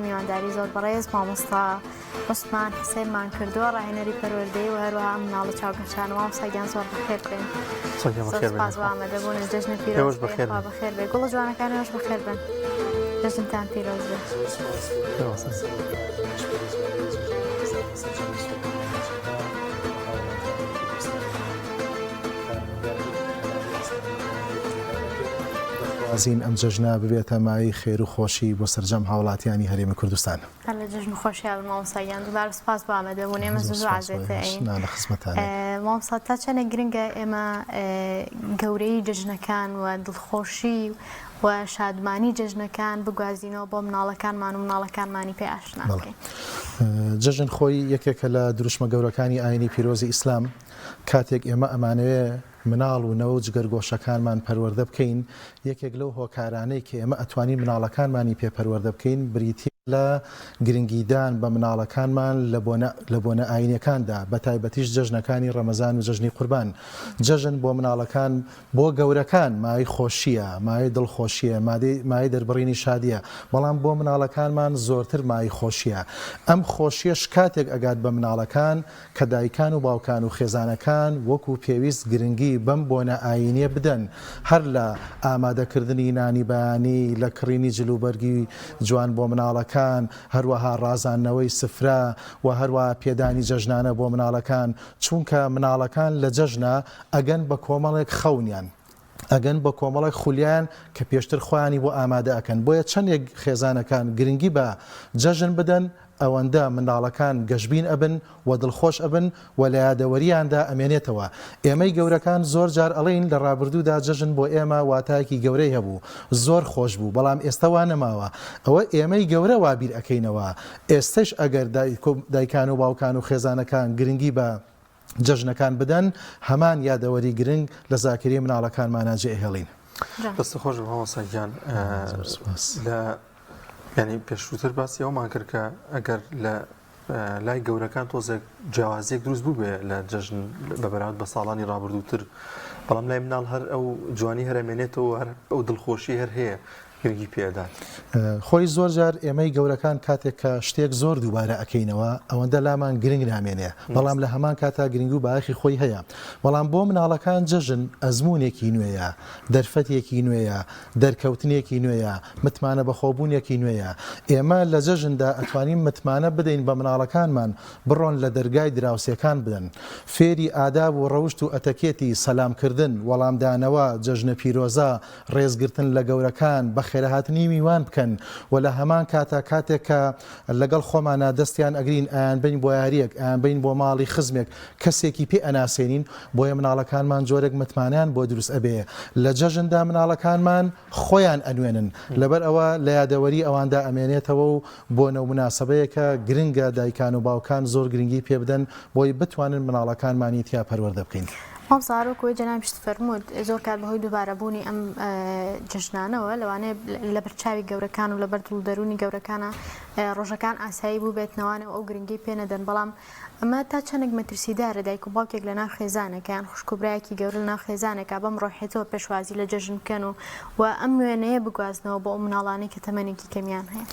میوانداری زۆر بەڕێز مامۆستا عوسمان حسێنمان کردووە ڕاهێنەری پەروەردەی و هەروەها مناڵە چاوگەشان و مامۆستاگیان زۆر بەخێر بێن. سپاس بۆ ئامادەبوون جەژنە پیرۆز بێ بەخێر بێ گوڵە جوانەکانیش بەخێر بن. جەژنتان پیرۆز بێ. ئازین ئەم جەژنە ببێتە مای خێر و خۆشی بۆ سەرجەم هاوڵاتیانی هەرێمی کوردستان. هەر لە جەژن و خۆشیان مامۆستاگیان دووبارە سپاس بۆ ئامادەبوون. ئێمە زۆر عازێتین لە خزمەتان. مامۆستا تا چەندە گرنگە ئێمە گەورەی جەژنەکان و دڵخۆشی و شادمانی جەژنەکان بگوازینەوە بۆ مناڵەکانمان و مناڵەکانمانی پێ ئاشنا بکەین. جەژن خۆی یەکێکە لە دروشمە گەورەکانی ئاینی پیرۆزی ئیسلام. کاتێک ئێمە ئەمانەوێ مناڵ و نەوە جگەرگۆشەکانمان پەروەردە بکەین، یەکێک لەو هۆکارانەی کە ئێمە ئەتوانین مناڵەکانمانی پێ پەروەردە بکەین بریتە لە گرنگیدان بە مناڵەکانمان لە بۆنە ئاینیەکاندا، بە تایبەتیش جەژنەکانی ڕەمەزان و جەژنی قوربان. جەژن بۆ مناڵەکان بۆ گەورەکان مای خۆشیە، مای دڵخۆشیە، مای دەربڕینی شادیە، بەڵام بۆ مناڵەکانمان زۆرتر مای خۆشیە. ئەم خۆشیەش کاتێک ئەگات بە مناڵەکان کە دایکان و باوکان و خێزانەکان وەکو پێویست گرنگی بەم بۆنە ئاینیە بدەن، هەر لە ئامادەکردنی نانی بەیانی، لە کڕینی جلوبەرگی جوان بۆ مناڵەکان، هەروەها ڕازاندنەوەی سفرە و هەروەها پێدانی جەژنانە بۆ مناڵەکان، چونکە مناڵەکان لە جەژنە ئەگەن بە کۆمەڵێک خەونیان، ئەگەن بە کۆمەڵێک خولیان کە پێشتر خۆیانی بۆ ئامادە ئەکەن. بۆیە چەندێک خێزانەکان گرنگی بە جەژن بدەن، ئەوەندە منداڵەکان گەشبین ئەبن و دڵخۆش ئەبن و لە یادەوەریاندا ئەمێنێتەوە. ئێمەی گەورەکان زۆر جار ئەڵێن لە ڕابردوودا جەژن بۆ ئێمە واتایەکی گەورەی هەبوو، زۆر خۆش بوو، بەڵام ئێستا وا نەماوە. ئەوە ئێمەی گەورە وابیر ئەکەینەوە. ئێستش ئەگەر دایکان و باوکان و خێزانەکان گرنگی بە جەژنەکان بدەن، هەمان یادەوەری گرنگ لە زاکری مناڵەکانمانە جێهێڵین. دەستە خۆش مامۆستاگیان لە ینی پێشووتر باسی ئەومان کرد کە ئەگەر لە لای گەورەکان تۆزێک جیاوازیەک دروست بوو بێ لە جەژن بەبەراورد بە ساڵانی ڕابردووتر، بەڵام لای مناڵ هەر ئەو جوانی هەرێمێنێتەوە، هەر ئەو دڵخۆشی هەر هەیە گرنگی پێدات. خۆی زۆر جار ئێمەی گەورەکان کاتێک کە شتێک زۆر دووبارە ئەەکەینەوە ئەوەندە لامان گرنگ نامێنێ، بەڵام لە هەمان کاتا گرنگ و باەخی خۆی هەیە. بەڵام بۆ مناڵەکان جەژن ئەزمونێکی نوێیە، دەرفەتێکی نوێیە، دەرکەوتنێکی نوێیە، متمانە بەخۆبوونێکی نوێیە. ئێمە لە جەژندا ئەتوانین متمانە بدەین بە مناڵەکانمان بڕۆن لە دەرگای دراوسەکان بدەن، فێری ئاداب و ڕەوشت و ئەتەکێتی سەلامکردن، وەڵامدانەوە، جەژنە پیرۆزە، ڕێزگرتن لە گەورەکان، بەخێرهاتنی میوان بکەن و لە هەمان کاتێک کە لەگەڵ خۆمانە دەستیان ئەگرین ئایان بین بۆ یاریەک، ئایان بین بۆ ماڵی خزمێک، کەسێکی پێ ئەناسێنین، بۆیە مناڵەکانمان جۆرێک متمانیان بۆ دروست ئەبێ. لە جەژندا مناڵەکانمان خۆیان ئەنوێنن، لەبەر ئەوە لە یادەوەری ئەواندا ئەمێنێتەوە و بۆ نەو مناسبەیەکە گرنگە دایکان و باوکان زۆر گرنگی پێ بدەن بۆی بتوانن مناڵەکانمانی تیا پەروەردە بکەین. مام زارۆکەوەی جەنابشت فەرموود زۆر کات بەهۆی دووبارەبوونی ئەم جەژنانەوە لەوانەیە لە بەرچاوی گەورەکان و لە بەر دڵدەرونی گەورەکانە ڕۆژەکان ئاسایی بوو بێتنەوەوە ئەو گرنگی پێنەدەن، بەڵام ئەمە تا چەندێک مەترسیدارە دایک و باوکێک لە ناو خێزانەکەیان خوشکوبرایەکی گەورە لە ناو خێزانێکە بەم ڕۆحێتەوە پێشوازی لە جەژن بکەن و ئەم وێنەیە بگوازنەوە بۆ ئەو مناڵانی کە تەمەنێکی کەمیان هەیە.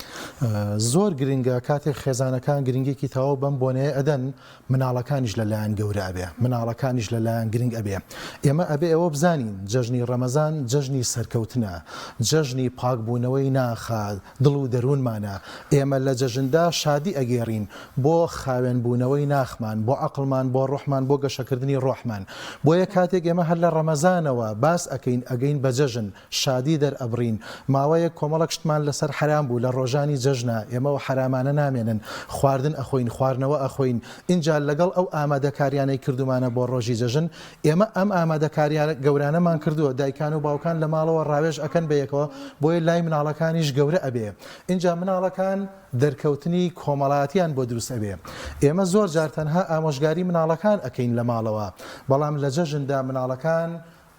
زۆر گرنگە کاتێک خێزانەکان گرنگێکی تەواو بەم بۆنەیە ئەدەن، مناڵەکانیش لەلایەن گەورە ئەبێ، مناڵەکانیش لەلایەن گرنگ ئەبێ. ئێمە ئەبێ ئەوە بزانین جەژنی ڕەمەزان جەژنی سەرکەوتنە، جەژنی پاکبوونەوەی ناخات دڵ و دەروونمانە. ئێمە لە جەژندا شادی ئەگێڕین بۆ خاوێنبوونەوەی ناخمان، بۆ عەقڵمان، بۆ ڕۆحمان، بۆ گەشەکردنی ڕۆحمان. بۆیە کاتێک ئێمە هەر لە ڕەمەزانەوە باس ئەگەین بە جەژن، شادی دەرئەبڕین. ماوەیە کۆمەڵک شتمان لەسەر حرام بوو لە ڕۆژانی جەژنە، ئێمە و حرامانە نامێنن، خواردن ئەخۆین، خواردنەوە ئەخۆین. اینجا لەگەڵ ئەو ئامادەکاریانەی کردومانە بۆ ڕۆژی جەژن، ئێمە ئەم ئامادەکاریان گەورانەمان کردووە، دایکان و باوکان لە ماڵەوە ڕاوێژ ئەکەن بەیەکەوە، بۆیە لای مناڵەکانیش گەورە ئەبێ. اینجا مناڵەکان دەرکەوتنی کۆمەڵاتیان بۆ دروست ئەبێ. ئێمە زۆر جار تەنها ئامۆژگاری مناڵەکان ئەکەین لە ماڵەوە، بەڵام لە جەژندا مناڵەکان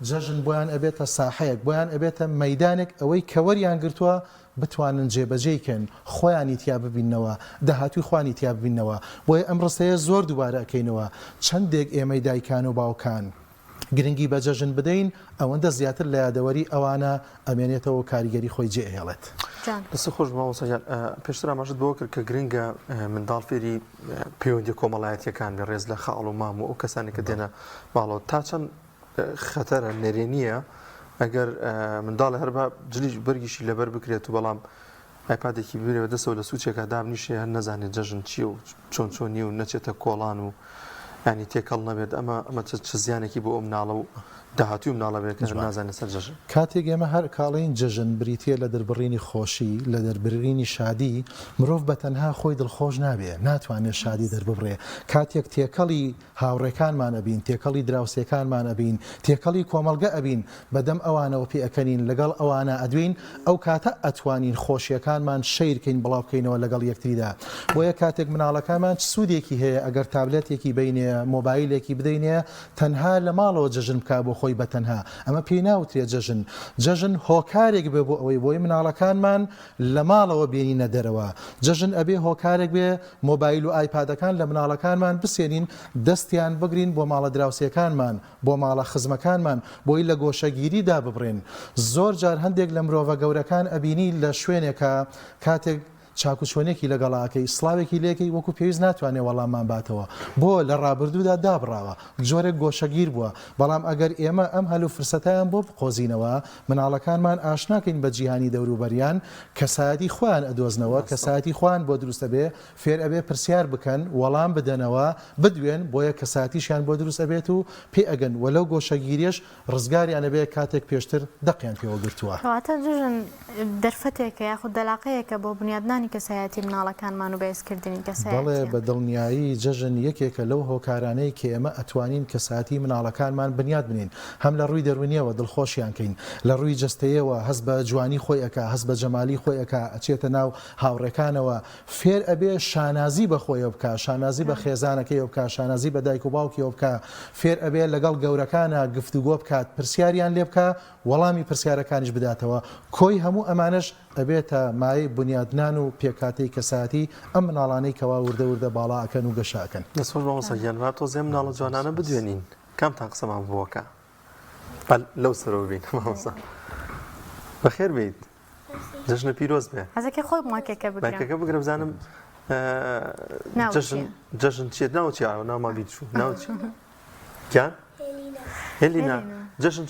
جەژن بۆیان ئەبێتە ساحەیەک، بۆیان ئەبێتە مەیدانێک ئەوەی کەوەریان گرتووە بتوانن جێبەجێکن، خۆیانی تیا ببینەوە، داهاتوی خوانی تیا ببینەوە. بۆیە ئەم ڕستەیە زۆر دووبارە ئەکەینەوە. چەندێک ئێمەی دایکان و باوکان گرنگی بە جەژن بدەین ئەوەندە زیاتر لە یادەوەری ئەوانە ئەمێنێتەوە کاریگەری خۆی جێهێڵێت. دەست خۆش ماوەسەیان پێشتر ئاماژت بۆ کرد کە گرنگە منداڵ فێری پەیوەندی کۆمەڵایەتیەکان بێ ڕێز لە خەڵ و مام و ئەو کەسانی کە دێنە ماڵەوە تا چەند خەتەرە نێرێنیە ئەگەر منداڵە هەر بە جلی بەرگیشی لەبەر بکرێت و بەڵام ئایپادێکی ببێت دەستەوە لە سوچێکە دابنیشێ هەر نەزانێت جەژن چیە و چۆن چۆنی و نەچێتە کۆڵان و ینی تێکەڵ نەبێت ئەمە چ زیانێکی بۆ ئەو مناڵە و داهاتی و مناڵە بێت کە نازانێت سەر جەژن. کاتێک ئێمە هەر کاڵین جەژن بریتە لە دەربڕینی خۆشی لە دەربڕینی شادی مرۆڤ بە تەنها خۆی دڵخۆش نابێ ناتوانێت شادی دەربڕێ. کاتێک تێکەڵی هاوڕێکانمان ئەبین تێکەڵی دراوسێکانمان ئەبین تێکەڵی کۆمەلگە ئەبین بەدەم ئەوانەوە پێ ئەەکەنین لەگەڵ ئەوانە ئەدوین ئەو کاتە ئەتوانین خۆشیەکانمان شەیرکەین بڵاو بکەینەوە لەگەڵ یەکتریدا. بۆیە کاتێک مناڵەکانمان سوودێکی هەیە ئەگەر تابلێتێکی بینێ مۆبایلێکی بدەینێ تەنها لە ماڵەوە جەژن بکە بۆ خۆی بە تەنها ئەمە پێی ناوترێت جەژن. جەژن هۆکارێک بێ بۆ ئەوەی بۆی مناڵەکانمان لە ماڵەوە بێنینە دەرەوە. جەژن ئەبێ هۆکارێک بێ مۆبایل و ئایپادەکان لە مناڵەکانمان بسێنین دەستیان بگرین بۆ ماڵە دراوسێکانمان بۆ ماڵە خزمەکانمان بۆی لە گۆشەگیریدا ببڕێن. زۆر جار هەندێک لە مرۆڤە گەورەکان ئەبینی لە شوێنێکە کاتێک چاکوچۆنێکی لەگەڵاکەی سلااوێکی لێکەی وەکو پێویست ناتوانێت وەڵاممان باتەوە بۆ لە ڕابردوودا دابڕاوە جۆرێک گۆشەگیر بووە. بەڵام ئەگەر ئێمە ئەم هەلو فرسەتیان بۆ بقۆزینەوە مناڵەکانمان ئاشناکەین بە جیهانی دەوروبەریان کەسایەتی خۆیان ئەدۆزنەوە کەسایەتی خۆیان بۆ دروستە بێ فێر ئەبێ پرسیار بکەن وەڵام بدەنەوە بدوێن بۆیە کەساتیشیان بۆ دروست ئەبێت و پێ ئەگەن وەلەو گۆشەگیریش ڕزگاریان ئەبێ کاتێک پێشتر دەقیان پێوە گرتووە. کەواتە جژن دەرفەتێکە یاخود دەلاقەیەکە بۆ بنیادنانی کەسایەتی مناڵەکانمان و بەهێزکردنی کەسایەتی. بەڵێ بە دڵنیایی جەژن یەکێکە لەو هۆکارانەی کە ئێمە ئەتوانین کەساتی مناڵەکانمان بنیاد بنین هەم لە ڕووی دەرونیەوە دڵخۆشیان کەین لە ڕووی جستەیەوە هەست بە جوانی خۆی ئەکا هەست بە جەمالی خۆی ئەکا ئەچێتە ناو هاوڕێکانەوە فێر ئەبێ شانازی بە خۆیەوە بکە شانازی بە خێزانەکەیەوە بکە شانازی بە دایک و باوکیەوە بکە فێر ئەبێ لەگەڵ گەورەکانە گفتوگۆ بکات پرسیاریان لێ بکە وەڵامی پرسیارەکانیش بداتەوە کۆی هەموو ئەمانش ئەبێتە مای بنیادنان و پێکاتی کەساتی ئەم مناڵانەی کەوا وردە وردە باڵا ئەکەن و گەشاکەن. دەسۆش بەڵسەگیانوا تۆزێ مناڵە جوانانە بدوێنین کامتان قسەمان بۆکە لەو سەرەوە بین ماوەسە بەخێر بیت جەژنە پیرۆز بێ حەزەکە خۆی ماکێکە بگرێکەکە بگرە بزانم جەژن چێت ناوچی ئاوە ناوماگەی چوو ناوچی گیان هێلینا جەژن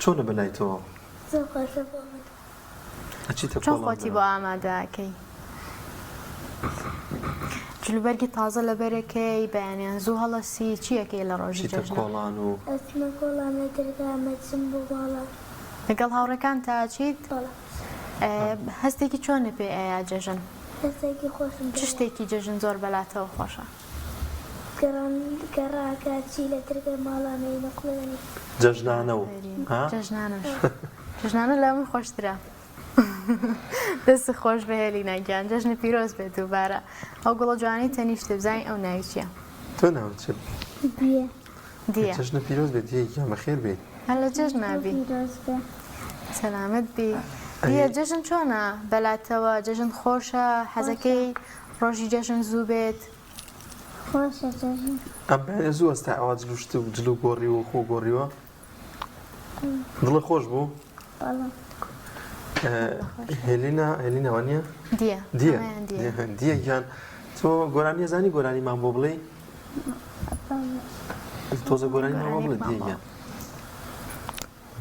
چۆنە بەلای تۆ چۆن خۆتی بۆ ئامادەکەی جلوبەرگی تازە لەبەرەکەی بەیانیان زوو هەڵەسی چیەکەی لە ڕۆژی جەژن کۆڵان و لەگەڵ هاوڕەکان تاچیت هەستێکی چۆنە پێ ئایا جەژن چ شتێکی جەژن زۆر بەلاتەوە خۆشە جەژنانە و جەژنانە لە من خۆشترە دەست خۆش بەهێلی ناگیان جەژنە پیرۆز بێت دووبارە ئەو گوڵە جوانی تەنیشتە بزانین ئەو ناوی چییە تۆ ناوچێ دیە جەژنە پیرۆز بێت دیەکیان بەخێر بێت هەر لە جەژن نابی سەلامت بی دیە جەژن چۆنە بەلاتەوە جەژن خۆشە حەزەکەی ڕۆژی جەژن زوو بێت ئەم بەیانە زوو ئەستا ئەوا جلوشت و جلو گۆڕی و خۆ گۆڕیوە دڵە خۆش بوو هێلینەوە نییە دیە گیان تۆ گۆرانی ێزانی گۆرانیمان بۆ بڵێ تۆزە گۆرانیمان بۆ بڵێ دیگیان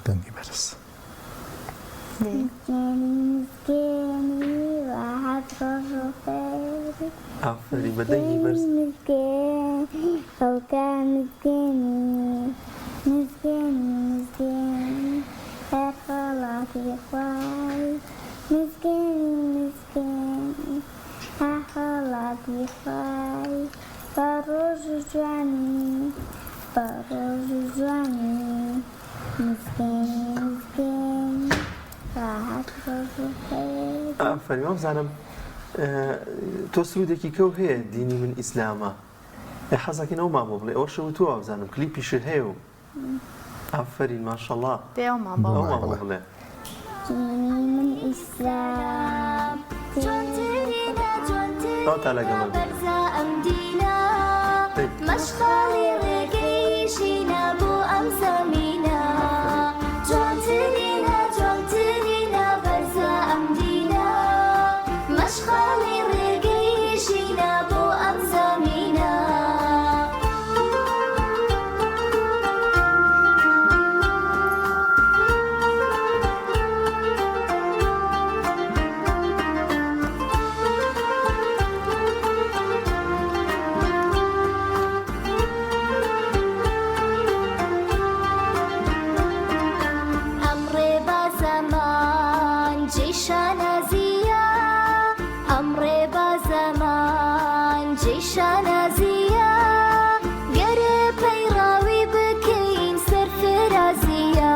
دەنگی بەرز ئافری بەدەنگی بەرز ئافری وەمزانم تۆ سرودێکی کەو هەیە دینی من ئیسلامە حەزەکەی نەومان بۆ بڵێ ئەوە شەو تۆ وابزانم کلیپیشت هەیە و ئافرین ماشەڵڵا ئەومان بۆ بڵێ من ئیسلام ئەو تا لەگەڵە بەرزە ئەم دینە مەشغاڵی ڕێگەیشینە بۆ ئەم زەمینە شانازیە گەرە پەیڕاوی بکەین سەرفرازیە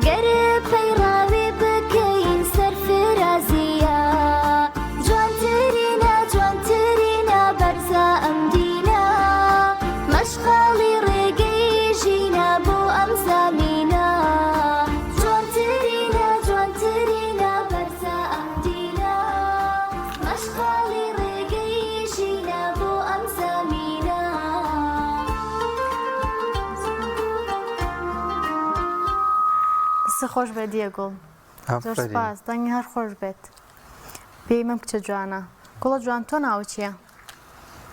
گەرە پەیڕاوی بکەین سەرفرازیە جوانترینە جوانترینە بەرزە ئەم دینە مەشغاڵی ڕێگەی ژینە بۆ ئەم زەمینە جوانترینە جوانترینە بەرزە ئەم دینە مەشغاڵی ڕێگەی ژینە بۆ ئەم زەمینە دەستە خۆش بێ دیێگوڵ زۆر ئافرین. سپاس دەنگی هەر خۆش بێت پێی مەم کچە جوانە گوڵە جوان تۆ ناو چییە؟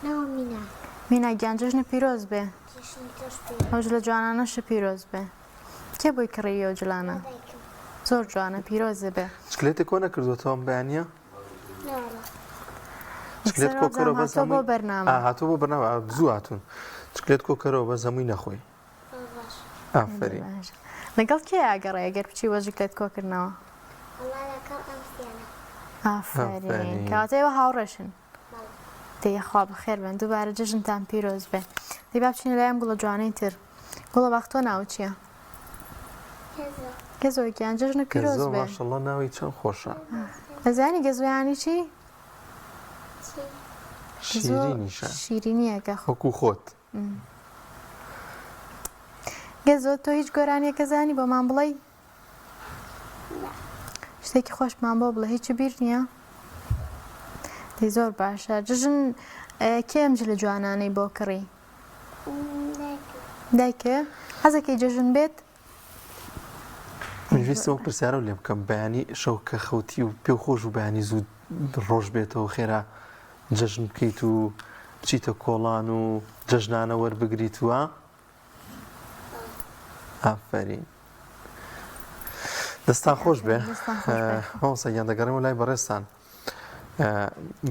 ناوم مینە مینا گیان جژنە پیرۆز بێ جشنی تۆش پێ ئەوش لە جوانانەشە پیرۆز بێ کێ بۆی کڕی ئەو جلانە دایکم زۆر جوانە پیرۆزە بێ شکلێتی کۆ نەکردوەوە ئەم بەیانیە ناوە شکلێت کۆکەرەوە بە هاتۆ بۆ زەمووی بەرنامە هاتوو بۆ بەرنامە زوو هاتوون شکلێت کۆکەرەوە بە زەمووی نەخۆی باش ئافرین لەگەڵ کێ ئاگەڕێ گەر بچی وەژیکلێت کۆکردنەوە والله لەگەڵ ئەم سیانە ئافرین ئافرین. کاتەوە هاوڕێشن دەیەخوا بەخێر بن دووبارە جژنتان پیرۆز بێ دەی با بچینە لایەم گوڵە جوانەی تر گوڵە باختۆ ناو چییە؟ هێزە گەزۆیگیان جژنە پیرۆز گەزۆ بێ ماشەڵڵا ناوی چەند خۆشە ئەزانی گەزۆیانی چی؟ چی شیرینیشە شیرینیەکە وەکو خۆت گەزۆ تۆ هیچ گۆرانیەکە زانی بۆمان بڵێ؟ شتێکی خۆشمان بۆ بڵێ هیچی بیر نییە؟ دەی زۆر باشە جژن کێم جلە جوانانەی بۆ کڕی؟ دایکم دایکە حەزەکەی جژن بێت؟ ویستەوە پرسیارە لێ بکەم بەیانی شەو کە خەوتی و پێ خۆش و بەیانی زوو ڕۆژ بێتەوە خێرا جەژن بکەیت و بچیتە کۆڵان و جەژنانە وەربگریت وە ئافرین دەستان خۆش بێ دەستان خۆش بێ. مامۆستا دەگەڕێمە لای بەڕێستان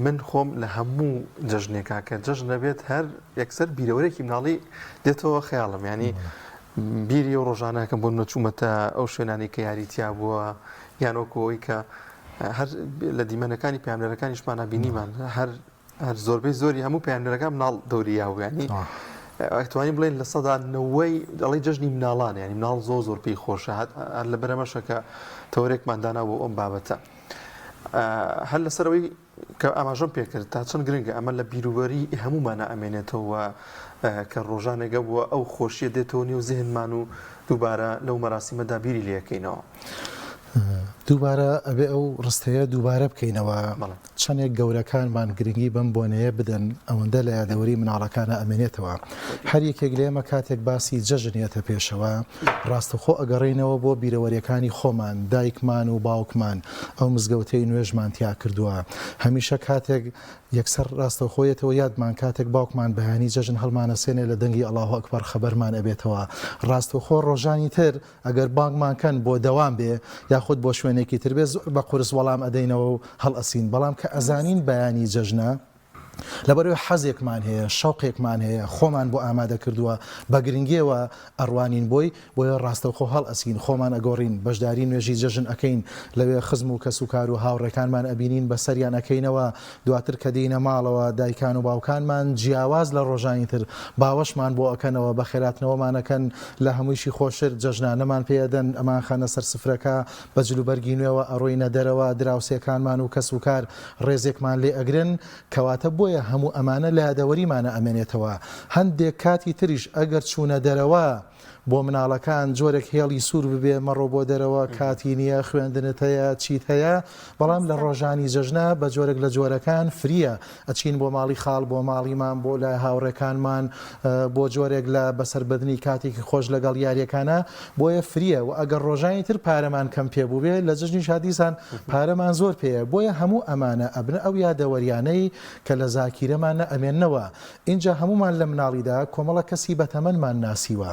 من خۆم لە هەموو جەژنێکا کە جەژن دەبێت هەر یەکسەر بیرەوەرێکی مناڵی دێتەوە خەیاڵم ینی بیری و ڕۆژانەکەم بۆ نەچوومەتە ئەو شوێنانی کە یاریتیا بووە یانۆکو ئەوی کە هەر لە دیمەنەکانی پاملەرەکانیشمان بینیمان هەر زۆربەی زۆری هەموو پاملەرەکان مناڵ دەوریا و ینی ئەتوانی بڵێن لە سەدا نەوەی دەڵی جەژنی مناڵان ینی مناڵ زۆر پێی خۆشە هەر لە بەرەمەشە کە تەورێکماندانا بۆ ئەم بابەتە هەر لەسەرەوەی کە ئاماژەم پێکرد تا چەند گرنگە ئەمە لە بیرروبەری هەمومانە ئەمێنێتەوە کە ڕۆژانێگە بووە ئەو خۆشیە دێتەوە نێو زیهنمان و دووبارە لەو مەراسیمەدا بیری لێەکەینەوە دووبارە ئەبێ ئەو ڕستەیە دووبارە بکەینەوە بەڵێ. چەندێک گەورەکانمان گرنگی بەم بۆنەیە بدەن ئەوەندە لە یادەوەری مناڵەکانە ئەمێنێتەوە هەر یەکێک لێمە کاتێک باسی جەژنێتە پێشەوە ڕاستەخۆ ئەگەڕێنەوە بۆ بیرەوەریەکانی خۆمان دایکمان و باوکمان ئەو مزگەوتەی نوێژمان تیا کردووە هەمیشە کاتێک یەکسەر ڕاستەخۆیەتەوە یادمان کاتێک باوکمان بەیانی جەژن هەڵمانە سێنێ لە دەنگی ئەڵڵاهو ئەکبەر خەبەرمان ئەبێتەوە ڕاستەخۆ ڕۆژانی تر ئەگەر بانگمانکەن بۆ دەوام بێ یاخود بۆ شوێنێکی تر بێ زۆر بە قورس وەڵام ئەدەینەوە و هەڵ ئەسین بەڵام کە ئەزانین بەیانی جەژنە لەبەرەوەی حەزێکمان هەیە شەوقێکمان هەیە خۆمان بۆ ئامادە کردووە بە گرنگیەوە ئەڕوانین بۆیە ڕاستەوخۆ هەڵ ئەسین خۆمان ئەگۆڕین بەشداری نوێژی جەژن ئەەکەین لەوێ خزم و کەسوکار و هاوڕێکانمان ئەبینین بە سەریان ئەەکەینەوە دواتر کە دێینە ماڵەوە دایکان و باوکانمان جیاواز لە ڕۆژانی تر باوەشمان بۆ ئەەکەنەوە بە خێراتنەوەمانەکەن لە هەموویشی خۆشر جەژنانەمان پێدەن ئەمان خانە سەر سفرەکە بە جلوبەرگی نوێەوە ئەڕۆینە دەرەوە دراوسێکانمان و کەسوکار ڕێزێکمان لێ ئەگرن کەواتە بۆیە هەموو ئەمانە لە یادەوەریمانە ئەمێنێتەوە هەندێک کاتی تریش ئەگەر چوونە دەرەوە بۆ مناڵەکان جۆرێک هێڵی سوور ببێ مەڕۆ بۆ دەرەوە کاتی نییە خوێندنت هەیە چیت هەیە بەڵام لە ڕۆژانی جەژنە بە جۆرێک لە جۆرەکان فریە ئەچین بۆ ماڵی خاڵ بۆ ماڵیمان بۆ لای هاوڕێکانمان بۆ جۆرێک لە بەسەربردننی کاتێکی خۆش لەگەڵ یاریەکانە بۆیە فریە و ئەگەر ڕۆژانی تر پارەمان کەم پێبوو بێ لە جژنی شادیسان پارەمان زۆر پێەیە بۆیە هەموو ئەمانە ئەبنە ئەو یادەوەریانەی کە لە زاکیرەمانە ئەمێننەوە اینجا هەمومان لە مناڵیدا کۆمەڵە کەسی بەتەمەنمان ناسیوە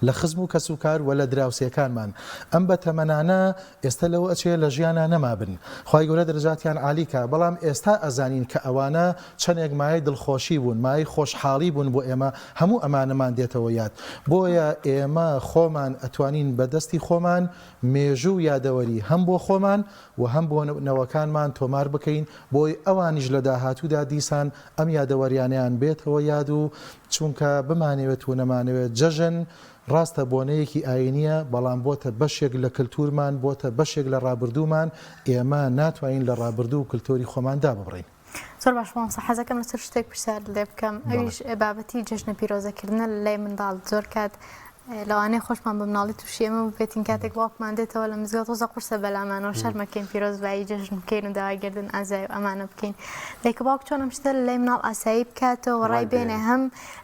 لە خزم و کەسوکار و لە دراوسەکانمان ئەم بە تەمەنانە ئێستا لەوە ئەچێ لە ژیانە نەمابن خی گەورە دەرەجاتیان عالیکە بەڵام ئێستا ئەزانین کە ئەوانە چەندێک مای دڵخۆشی بوون مای خۆشحاڵی بوون بۆ ئێمە هەموو ئەمانەمان دێتەوە یاد بۆیە ئێمە خۆمان ئەتوانین بەدەستی خۆمان مێژوو یادەوەری هەم بۆ خۆمان و هەم بۆ نەوەکانمان تۆمار بکەین بۆی ئەوانیش لە داهاتوودا دیسان ئەم یادەوەریانیان بێتەوە یاد و چونکە بمانەوێت و نەمانەوێت جەژن ڕاستە بۆنەیەکی ئاینیە بەڵام بۆتە بەشێک لە کللتورمان بۆتە بەشێک لە ڕابردوومان ئێمە ناتوانین لە ڕابردوو و کللتوری خۆماندا ببڕین زۆر باش مامۆستا حەزەکەم لەسەر شتێک پرسیار لێ بکەم ئەویش بابەتی جەژنە پیرۆزەکردنە لای منداڵ زۆر کات لەوانەیە خۆشمان بە مناڵی تووشی ئێمە بێتین کاتێک باوکمان دێتەوە لە مزگەوت تۆزە قورسە بەلامانەوە شەرمەکەین پیرۆزبایی جەژن بکەین و داواگردن ئازای و ئەمانە بکەین لێکە باوک چۆن ئەم شتە لای مناڵ ئاسایی بکاتەوە وەڕای بێنێ هەم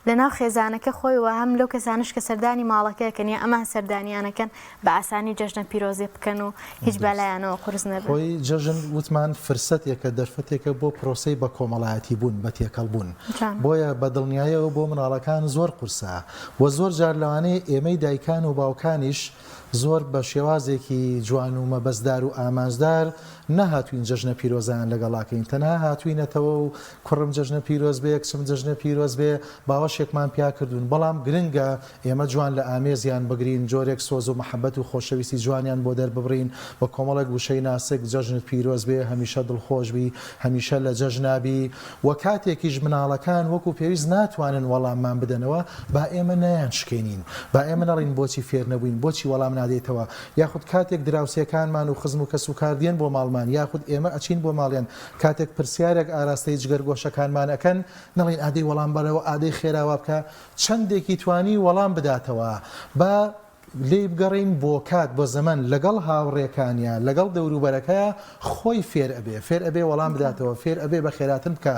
لەناو خێزانەکە خۆی و هەم لەو کەسانش کە سەردانی ماڵەکەیەکەن یا ئەمان سەردانیانەکەن بە ئاسانی جەژنە پیرۆزێ بکەن و هیچ بەلایانەوە قورس نەبن خۆی جەژن وتمان فرسەتێکە دەرفەتێکە بۆ پرۆسەی بە کۆمەڵایەتی بوون بە تێکەڵ بوون بۆیە بە دڵنیایەوە بۆ مناڵەکان زۆر قورسە و زۆر جار لەوانەیە ئێمەی دایکان و باوکانیش زۆر بە شێوازێکی جوان و مەبەستدار و ئامانجدار نەهاتوین جەژنە پیرۆزیان لەگەڵاکەین تەنها هاتوینەتەوە و کوڕم جەژنە پیرۆز بێ کچم جەژنە پیرۆز بێ باوەشێکمان پیا کردوون بەڵام گرنگە ئێمە جوان لە ئامێزیان بگرین جۆرێک سۆز و محەبەت و خۆشەویستی جوانیان بۆ دەرببڕین بە کۆمەڵێک وشەی ناسک جەژنت پیرۆز بێ هەمیشە دڵخۆش بی هەمیشە لە جەژنابی و کاتێکیش مناڵەکان وەکو پێویست ناتوانن وەڵاممان بدەنەوە با ئێمە نەیان شکێنین با ئێمە نەڵین بۆچی فێر نەبووین بۆچی وەڵام نادێتەوە یاخود کاتێک دراوسەکانمان و خزم و کەسوکاردێن بۆ ماڵمان یاخود ئێمە ئەچین بۆ ماڵیان کاتێک پرسیارێک ئاراستەی جگەرگۆشەکانمان ئەەکەن نەڵین ئادەی وەڵام بەرەوە ئادەی خێراوە بکە چەندێکی توانی وەڵام بداتەوە بە لێ بگەڕین بۆ کات بۆ زەمن لەگەڵ هاوڕێکانیان لەگەڵ دەوروبەرەکەیە خۆی فێر ئەبێ وەڵام بداتەوە فێر ئەبێ بە خێراتن بکە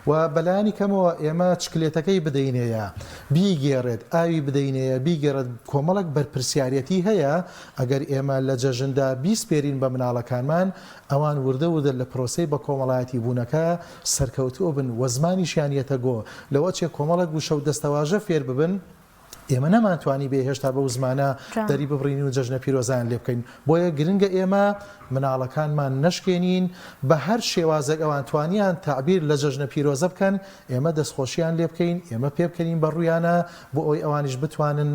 و بەلایانی کەمەوە ئێمە چکلێتەکەی بدەینەیە بیگێڕێت ئاوی بدەینەیە بیگەڕێت کۆمەڵک بەرپرسیارەتی هەیە ئەگەر ئێمە لە جەژندا بیسپێرین بە مناڵەکانمان ئەوان وردە لە پرۆسەی بە کۆمەڵایەتی بوونەکە سەرکەوتووە بن وە زمانیشیانیەتە گۆ لەوە چێ کۆمەڵک وشە و دەستەواژە فێر ببن ئێمە نەمانتوانی بێ هێشتا بە زمانە دەری ببڕین و جەژنە پیرۆزیان لێ بکەین بۆیە گرنگە ئێمە مناڵەکانمان نەشکێنین بە هەر شێوازێک ئەوان توانیان تعبیر لە جەژنە پیرۆزە بکەن ئێمە دەستخۆشیان لێ بکەین ئێمە پێ بکەین بە ڕوویانە بۆ ئەوی ئەوانیش بتوانن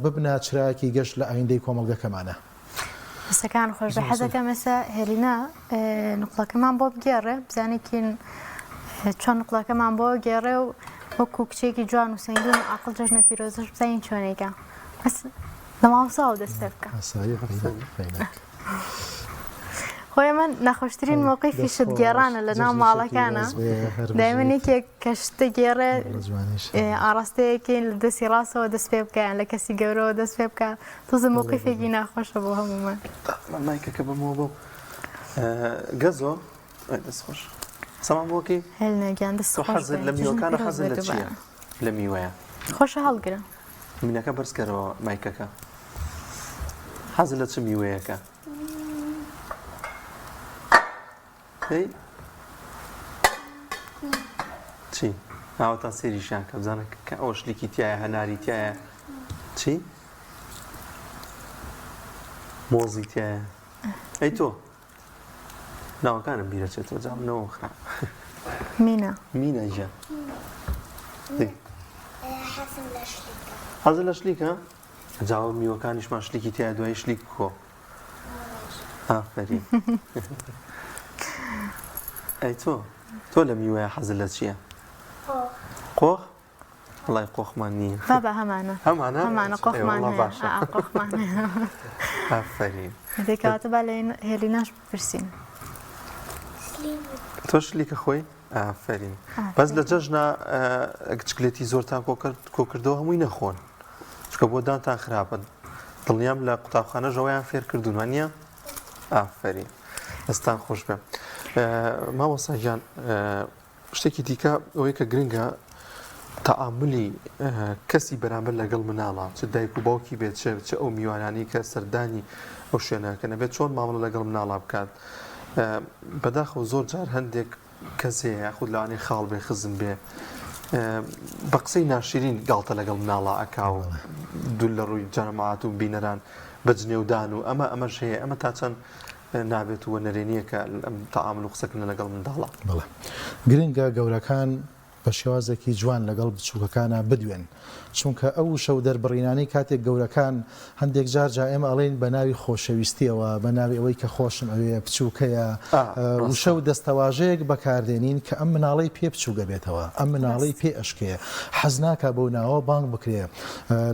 ببنە چراکی گەشت لە ئایندەی کۆمەڵگەکەمانە. هەستەکان خۆش بە حەزەکە مەسە هێلینا نقڵەکەمان بۆ بگێڕێ بزانێکین چۆن نقڵەکەمان بۆ گێڕێ و وەکو کچێکی جوان و سنگین و عقڵ جەژنە پیرۆزەش بزانین چۆنێکە لە ماوەساڵ دەست پێ بکە خۆی من نەخۆشترین مووقیفی شت گێڕانە لە ناو ماڵەکانە دایمەنێکێک کە شتە گێڕێ ئاراستەیەکین لە دەستی ڕاستەوە دەست پێ بکەیان لە کەسی گەورەوە دەست پێ بکە تۆزە مووقیفێکی ناخۆشە بۆ هەمومان مایکەکە بمەوە بۆ گەزۆ دەستخۆش سەمان بۆکی هێلنەگیان دەست حەزت لە میوەکانە حەزت لە چییە لە میوەیە خۆشە هەڵگرە منەکە بەرزکەرەوە مایکەکە حەزت لە چ میوەیەکە چی ئاوەتا سێریشیان کە بزانە کە ئەوە شتێکی تایە هەناری تایە چی مۆزی تایە ئەی تۆ ناوەکانم بیرەچێتەوە جام نەوە خراپ مینە ژە حەزت لە شلیکە جاوە میوەکانیشمان شلیکی تایە دوای شلیک بکۆ ئافرین ئەی تۆ لە میوەیە حەزت لە چییە قۆخ وڵای قۆخمان نییە بابا هەمانە قۆخمان ئافرین دەکەواتە با لە هێلیناش بپرسین تۆ شلیکە خۆی ئافرین بەس لە جەژنە چکلێتی زۆرتان کۆکردەوە هەمووی نەخۆن چکە بۆ دانتان خراپن دڵنیام لە قوتابخانە ژەوەیان فێر کردووە نییە ئافرین دەستان خۆش بێ مامۆستا گیان شتێکی دیکە ئەوەی کە گرنگە تەعاملی کەسی بەرامبەر لەگەڵ مناڵە چ دایک و باوکی بێت چ ئەو میوانانی کە سەردانی ئەو شوێنەکە نەبێت چۆن مامەڵە لەگەڵ مناڵە بکات بەداخەوە زۆر جار هەندێک کەسێ یاخود لەوانەیە خاڵ بێ خزم بێ بە قسەی ناشرین گاڵتە لەگەڵ مناڵە ئەکا و دوو لە ڕووی جەماعات و بینەران بەجنێودان و ئەمەش هەیە ئەمە تا چەند نابێت وە نەرێنیە کە تەعامل و قسەکردن لەگەڵ منداڵە بڵێ گرنگە گەورەکان بە شێوازێکی جوان لەگەڵ بچووکەکانە بدوێن چونکە ئەو شەو دەربڕینانەی کاتێک گەورەکان هەندێک جار جا ئێمە ئەڵێن بە ناوی خۆشەویستیەوە بە ناوی ئەوەی کە خۆشم ئەوەیە بچووکەیە وشە و دەستەواژەیەک بەکاردێنین کە ئەم مناڵی پێ بچووگە بێتەوە ئەم مناڵی پێ ئەشکێ حەزناکە بەو ناوە بانگ بکرێ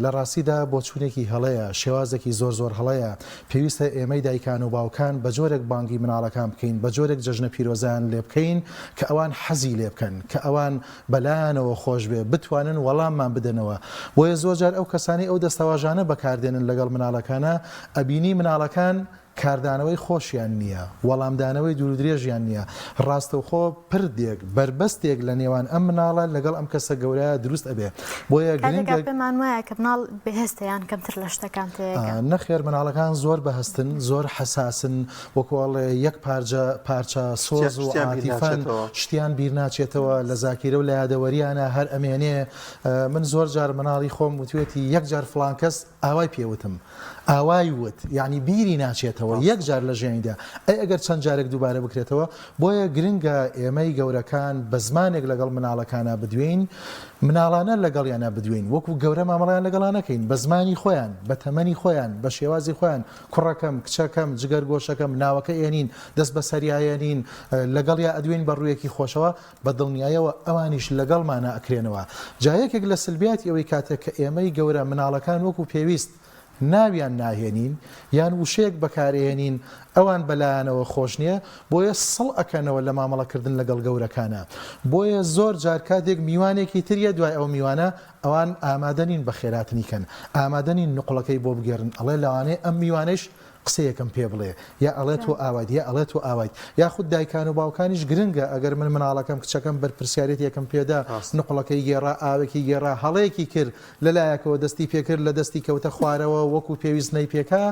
لە ڕاستیدا بۆ چوونێکی هەڵەیە شێوازێکی زۆر هەڵەیە پێویستە ئێمەی دایکان و باوکان بە جۆرێک بانگی مناڵەکان بکەین بە جۆرێک جەژنە پیرۆزان لێ بکەین کە ئەوان حەزی لێ بکەن کە ئەوان بەلایەنەوە خۆش بێ بتوانن وەڵاممان بدەنەوە بۆیە زۆرجار ئەو کەسانی ئەو دەستەواژانە بەکاردێنن لەگەڵ مناڵەکانە ئەبینی مناڵەکان کاردانەوەی خۆشیان نییە وەڵامدانەوەی دوور درێژیان نییە ڕاستەوخۆ پردێک بربەستێک لە نێوان ئەم مناڵە لەگەڵ ئەم کەسە گەورەیە دروست ئەبێ بۆیە گرنگە پێمان وایە کە مناڵ بەهێستەیان کەمتر لە شتەکان نەخێر مناڵەکان زۆر بەهستن زۆر حساسن وەکوڵێ یەک پارچە سۆز و عاتیفەن شتیان بیر ناچێتەوە لە زاکیرە و لە یادەوەریانە هەر ئەمێنێ من زۆر جار مناڵی خۆم وتوێتی یەک جار فڵان کەس ئاوای پێوتم ئاوای وت یعنی بیری ناچێتەوە یەک جار لە ژیانیدا ئەگەر چەند جارێک دووبارە بکرێتەوە بۆیە گرنگە ئێمەی گەورەکان بە زمانێک لەگەڵ مناڵەکانە بدوین مناڵانە لەگەڵیانە بدوین وەکو گەورە مامەڵیان لەگەڵانەکەین بە زمانی خۆیان بە تەمەنی خۆیان بە شێوازی خۆیان کوڕەکەم کچەکەم جگەر گۆشەکەم ناوەکە ئێنین دەست بە سەریایەنین لەگەڵ یا ئەدوین بە ڕوویەکی خۆشەوە بە دڵنیایەوە ئەوانیش لەگەڵمانە ئەکرێنەوە جایەکێک لە سلبیاتی ئەوەی کاتێک کە ئێمەی گەورە مناڵەکان وەکو پێویست ناویان ناهێنین یان وشەیەک بەکارهێنین ئەوان بەلایەنەوە خۆش نییە بۆیە سڵ ئەکەنەوە لە مامەڵەکردن لەگەڵ گەورەکانە بۆیە زۆر جار کاتێک میوانێکی تریە دوای ئەو میوانە ئەوان ئامادەنین بە خێراتنیکەن ئامادەنین نقڵەکەی بۆ بگێڕن ئەڵێ لەوانەیە ئەم میوانش قسەیەکەم پێ بڵێ یا ئەڵێت و ئاوات یا ئەڵێت و ئاوات یاخود دایکان و باوکانیش گرنگە ئەگەر من مناڵەکەم کچەکەم بەرپرسیارەت یەکەم پێدا نقڵەکەی گێڕا ئاوێکی گێڕا هەڵەیەکی کرد لەلایەکەوە دەستی پێکرد لە دەستی کەوتە خوارەوە وەکو پێویستنەی پێکا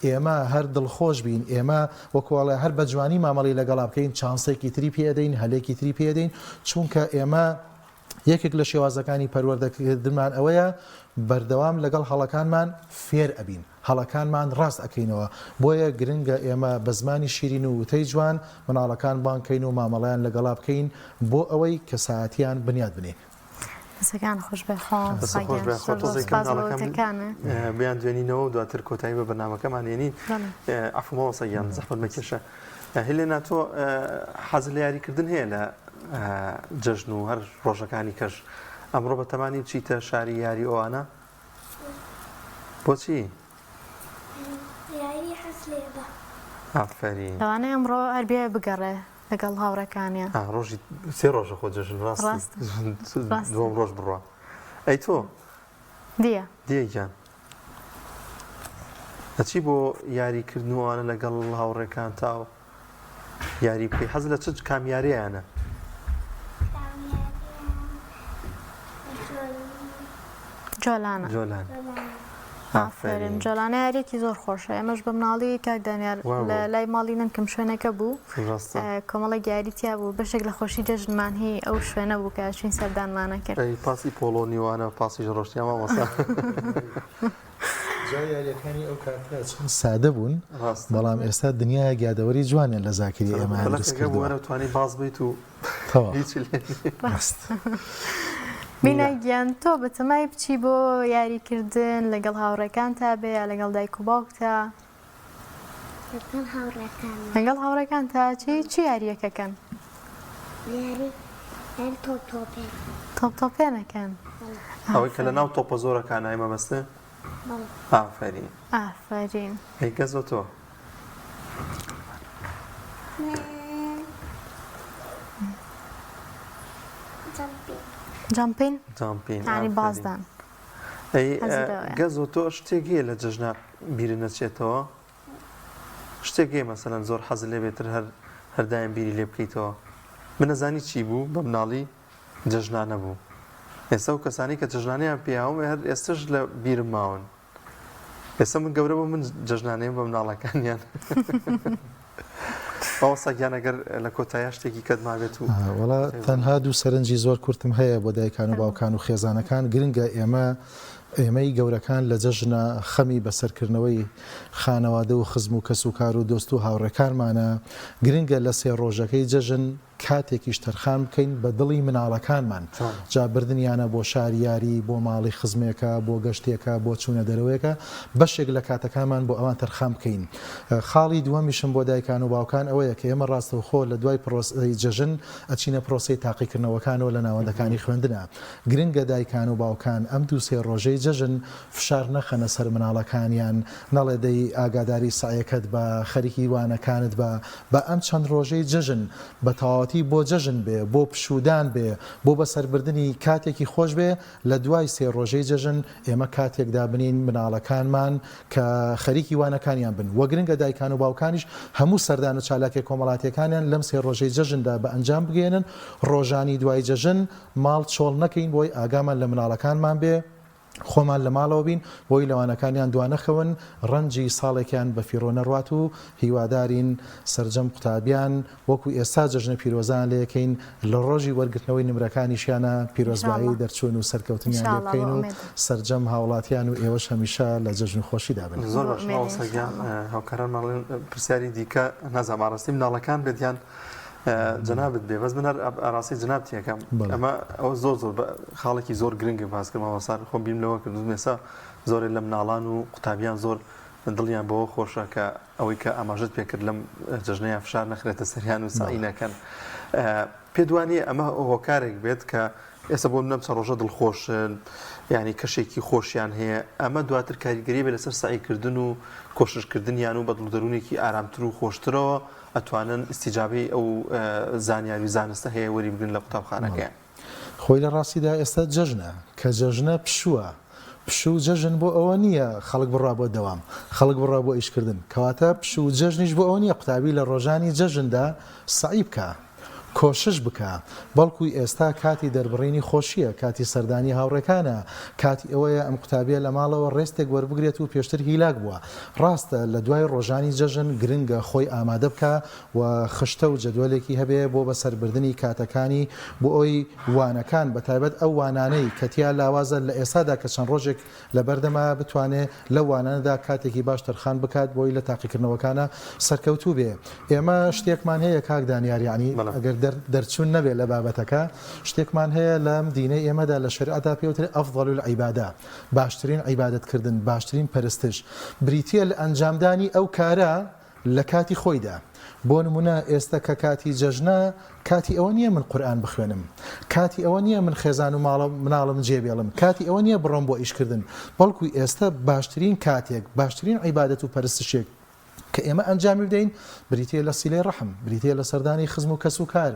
ئێمە هەر دڵخۆش بین ئێمە وەکوڵێ هەر بە جوانی مامەڵی لەگەڵا بکەین چانسێکی تری پێدەین هەلێکی تری پێدەین چونکە ئێمە یەکێک لە شێوازەکانی پەروەردەکردنمان ئەوەیە بەردەوام لەگەڵ هەڵەکانمان فێر ئەبین هەڵەکانمان ڕاست ئەەکەینەوە بۆیە گرنگە ئێمە بە زمانی شیرین و وتەی جوان مناڵەکان بانکەین و مامەڵیان لەگەڵا بکەین بۆ ئەوەی کە ساعتیان بنیاد بنێ دەسەکان خۆش بێخۆن بیان دوێنینەوە و دواتر کۆتایی بە بەنامەکەمان ێنین ئەفمەوە سەیان زەحمەت مەکێشە هێلێنا تۆ حەز لە یاریکردن هەیە لە جەژن و هەر ڕۆژەکانی کەش ئەمڕۆ بە تەمانی چیتە شاری یاری ئەوانە بۆچی؟ یاری حەز لێبە ئافرین لەوانەیە ئەمڕۆ هەربێ بگەڕێ لەگەڵ هاوڕەکانیان ڕۆژی سێ ڕۆژە خۆ جەژن ڕاست دووەم ڕۆژ بڕوە ئەی تۆ دیەگیان ئەچی بۆ یاریکردنەوەوانە لەگەڵ هاوڕێکان تاو یاری بکەی حەز لە چ کامیاریانە جۆلانە ئافرین جۆلانە یاریێکی زۆر خۆشە ئێمەش بە مناڵی کاک دانیار لە لای ماڵی نمکەم شوێنەکە بوو کۆمەڵە یاریتیا بوو بەشێک لە خۆشی جەژنمان هی ئەو شوێنە بوو کە چین سەردانمانە کرد پاسی پۆلۆنیوانە پاسی ڕۆشتیان مامۆستا یاریەکانی ئەو کاتە چەند سادە بوون بەڵام ئێستا دنیای گیادەوەری جوانیان لە زاکری ئێمە توانی باز بیت و بینەگیان تۆ بەتەمای بچی بۆ یاریکردن لەگەڵ هاوڕێکان تا بێ یا لەگەڵ دایک و باوک تا لەگەڵ هاوڕێکان تا چی یاریەکەکەن تۆپتۆپێنەکەن ئەوەی کە لە ناو تۆپە زۆرەکان ئایمە بەستە ئافرین ئافرین ئەی گەزۆ تۆ جامپین ینی بازدان گەزۆ تۆ شتێک هەیە لە جەژنە بیرە نەچێتەوە شتێک هەیە مەسەلەن زۆر حەز لێ بێتر هەردایم بیری لێ بکەیتەوە من نەزانی چی بوو بە مناڵی جەژنانە بوو ئێستا و کەسانی کە جەژنانیان پێیاوم هەر ئێستش لە بیرم ماون ئێستا من گەورە بۆ من جەژنانەیە بە مناڵەکانیان باوەسەگیان ئەگەر لە کۆتاییە شتێکی کەتما بێت و وڵا تەنها دوو سەرنجی زۆر کورتم هەیە بۆ دایکان و باوکان و خێزانەکان گرنگە ئێمەی گەورەکان لە جەژنە خەمی بەسەرکردنەوەی خانەوادە و خزم و کەس و کار و دۆست و هاوڕێکانمانە گرنگە لە سێ ڕۆژەکەی جەژن کاتێکیش تەرخان بکەین بە دڵی مناڵەکانمان جا بردنیانە بۆ شاریاری بۆ ماڵی خزمێکە بۆ گەشتێکە بۆ چوونە دەرەوەیەکە بەشێک لە کاتەکانمان بۆ ئەوان تەرخان بکەین. خاڵی دووەمیشم بۆ دایکان و باوکان ئەوەیە کە ئێمە ڕاستەوخۆ لە دوای پرۆسەی جەژن ئەچینە پرۆسەی تاقیکردنەوەکانەوە لە ناوەندەکانی خوێندنە. گرنگە دایکان و باوکان ئەم دوو سێ ڕۆژەی جەژن فشار نەخەنە سەر مناڵەکانیان نەڵێ دەی ئاگاداری سعیەکەت بە خەریکی وانەکانت بە ئەم چەند ڕۆژەی جەژن بە تەواوەتی بۆ جەژن بێ بۆ پشودان بێ بۆ بەسەربردننی کاتێکی خۆش بێ لە دوای سێ ڕۆژەی جەژن ئێمە کاتێکدا بنین مناڵەکانمان کە خەریکی وانەکانیان بن وە گرنگە دایکان و باوکانیش هەموو سەردان و چالاکی کۆمەڵاتیەکانیان لەم سێ ڕۆژەی جەژندا بە ئەنجام بگێنن ڕۆژانی دوای جەژن ماڵ چۆڵ نەکەین بۆی ئاگامان لە مناڵەکانمان بێ خۆمان لە ماڵەوە بین بۆی لەوانەکانیان دوانەخەون ڕەنجی ساڵێکیان بە فیرۆ نەڕات و هیوادارین سەرجەم قوتابیان وەکو ئێستا جەژنە پیرۆزان لەکەین لە ڕۆژی وەرگرتنەوەی نمرەکانیشیانە پیرۆزبایی دەرچوون و سەرکەوتنیان لێ بکەین و سەرجەم هاوڵاتیان و ئێوەش هەمیشە لە جەژن خۆشیدا بن. زۆر باش سەگیان هاوکاران ماڵێن پرسیاری دیکە نازانم ڕاستی مناڵەکان بێتیان جنابت بێ بەس من ئاراستی جنابتی یەکەم ئەمە ئەوە زۆر خاڵێکی زۆر گرنگە باسکردمەوە سار خۆم بیم لەوە کردم ێستا زۆرێک لە مناڵان و قوتابیان زۆر دڵیان بەوە خۆشە کە ئەوەی کە ئاماژت پێکرد لەم جەژنەیە فشار نەخرێتە سەریان و سعی نەکەن. پێدوانێ ئەمە هۆکارێک بێت کە ئێستا بۆ نەم ڕۆژە دڵخۆشن ینی کەشێکی خۆشیان هەیە ئەمە دواتر کاریگەری بێ لەسەر سعیکردن و کۆششکردنیان و بەدڵدەرونێکی ئارامتر و خۆشترەوە ئەتوانن استیجابی ئەو زانیاری زانستە هەیە وەری بگرن لە قوتابخانەکەیان. خۆی لە ڕاستیدا ئێستا جەژنە کە جەژنە پشووە پشوو جەژن بۆ ئەوە نییە خەڵک بڕا بۆ دەوام خەڵک بڕا بۆ ئیشکردن کەواتە پشوو جەژنیش بۆ ئەوە نییە قوتابی لە ڕۆژانی جەژندا سعی بکە کۆشش بکە بەڵکوی ئێستا کاتی دەربڕینی خۆشیە کاتی سەردانی هاوڕێکانە کاتی ئەوەیە ئەم قوتابیە لە ماڵەوە ڕێستێک وەربگرێت و پێشتر هیلاک بووە ڕاستە لە دوای ڕۆژانی جەژن گرنگە خۆی ئامادە بکە و خشتە و جەدوەلێکی هەبێ بۆ بەسەربردننی کاتەکانی بۆ ئەوی وانەکان بە تایبەت ئەو وانانەی کەتیا لاوازە لە ئێستادا کە چەند ڕۆژێک لە بەردەما بتوانێت لە وانانەدا کاتێکی باش تەرخان بکات بۆی لە تاقیکردنەوەکانە سەرکەوتوو بێ. ئێمە شتێکمان هەیە کاک دانیاریانی ئەگەر دەرچوون نەبێ لە بابەتەکە شتێکمان هەیە لەم دینەی ئێمەدا لە شریعەتدا پێوترێ ئەفضەل العیبادە باشترین عیبادەتکردن باشترین پەرستش بریتیە لە ئەنجامدانی ئەو کارە لە کاتی خۆیدا. بۆ نمونە ئێستا کە کاتی جەژنە کاتی ئەوە نییە من قورئان بخوێنم کاتی ئەوە نییە من خێزان و مناڵم جێبێڵم کاتی ئەوە نییە بڕۆم بۆ ئیشکردن بەڵکوی ئێستا باشترین کاتێک باشترین عیبادەت و پەرستشێک کە ئێمە ئەنجامی بدەین بریتە لە سیلەی ڕەحم بریتە لە سەردانی خزم و کەس و کار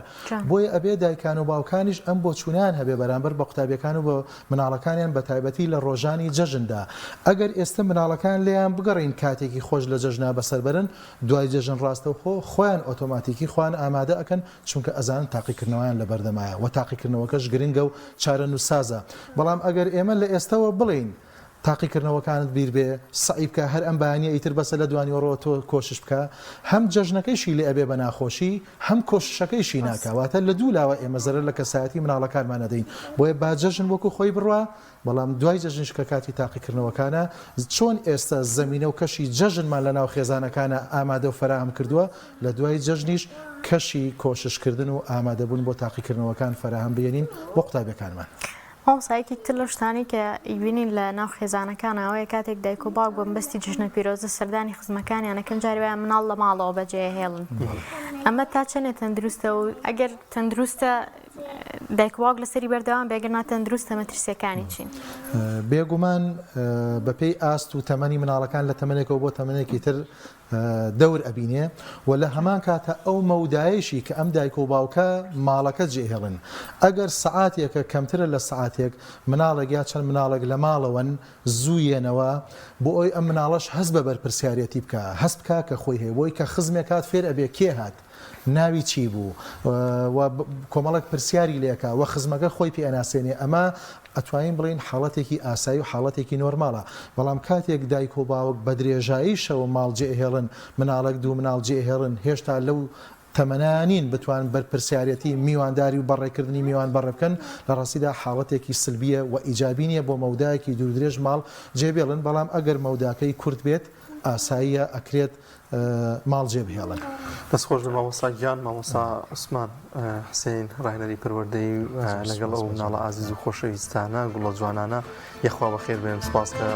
بۆیە ئەبێ دایکان و باوکانیش ئەم بۆ چوونیان هەبێ بەرامبەر بە قوتابیەکان و بە مناڵەکانیان بە تایبەتی لە ڕۆژانی جەژندا ئەگەر ئێستا مناڵەکان لێیان بگەڕین کاتێکی خۆش لە جەژنا بەسەربەرن دوای جەژن ڕاستەوخۆ خۆیان ئۆتۆماتیکی خۆیان ئامادە ئەکەن چونکە ئەزانن تاقیکردنەوەیان لە بەردەمایە و تاقیکردنەوەکەش گرنگە و چارە نووسازە بەڵام ئەگەر ئێمە لە ئێستاوە بڵین تاقیکردنەوەکانت بیر بێ سعی بکە هەر ئەم بەیانیە ئیتر بەسە لە دوانیوەڕەوە تۆ کۆشش بکە هەم جەژنەکەیشی لێ ئەبێ بە ناخۆشی هەم کۆششەکەیشی ناکەواتە لە دوو لاوە ئێمە زەرەر لە کەسایەتی مناڵەکانمان نەدەین بۆیە با جەژن وەکو خۆی بڕوا بەڵام دوای جەژنش کە کاتی تاقیکردنەوەکانە چۆن ئێستا زەمینە و کەشی جەژنمان لە ناو خێزانەکانە ئامادە و فراهم کردووە لە دوای جەژنیش کەشی کۆششکردن و ئامادەبوون بۆ تاقیکردنەوەکان فراهم بێنین بۆ قوتابیەکانمان. مامۆستایەکی تر لە شتانی کە ئیبینین لە ناو خێزانەکانەوەی کاتێک دایک و باوک بۆ بەستی جژنە پیرۆزە سەردانی خزمەکانیانەکەم جاری وایە مناڵ لە ماڵەوە بەجێهێڵن ئەمە تا چەندێک تەندروستە و ئەگەر تەندروستە دایک و باوک لەسەری بەردەوام بێگەر ناتەندروستە مەترسیەکانی چین بێگومان بەپێی ئاست و تەمەنی مناڵەکان لە تەمەنێکەوە بۆ تەمەنێکی تر دەور ئەبینێ و لە هەمان کاتە ئەو مەودایشی کە ئەم دایک و باوکە ماڵەکە جێهێڵن ئەگەر سعاتێکە کەمترە لە سعاتێک مناڵێک یا چەند مناڵێک لە ماڵەوەن زوویێنەوە بۆ ئەوی ئەم مناڵەش هەست بە بەرپرسیارەتی بکە هەست بکە کە خۆی هەیە بۆی کە خزمێکات فێر ئەبێ کێ هات ناوی چی بوو کۆمەڵک پرسیاری لێکە و خزمەکە خۆی پێئەناسێنێ ئەمە ئەتوانین بڵین حاڵەتێکی ئاسایی و حاڵەتێکی نۆرماڵە بەڵام کاتێک دایک و باوک بە درێژایی شەوە ماڵ جێهێڵن مناڵک دوو مناڵ جێهێڵن هێشتا لەو تەمەنانین بتوان بەرپرسیارەتی میوانداری و بەڕێکردنی میوان بەڕێ بکەن لە ڕاستیدا حاڵەتێکی سلبیە و ئیجابینیە بۆ مەودایەکی دوورودرێژ ماڵ جێبێڵن بەڵام ئەگەر مەوداکەی کورت بێت ئاساییە ئەکرێت ماڵ جێبهێڵن. دەستخۆش بە مامۆستا گیان مامۆستا عوسمان حسێن ڕاهێنەری پەروەردەی لەگەڵ ئەو مناڵە ئازیز و خۆشەویستانە گوڵە جوانانە یەخوا بەخێر بێن سپاس کە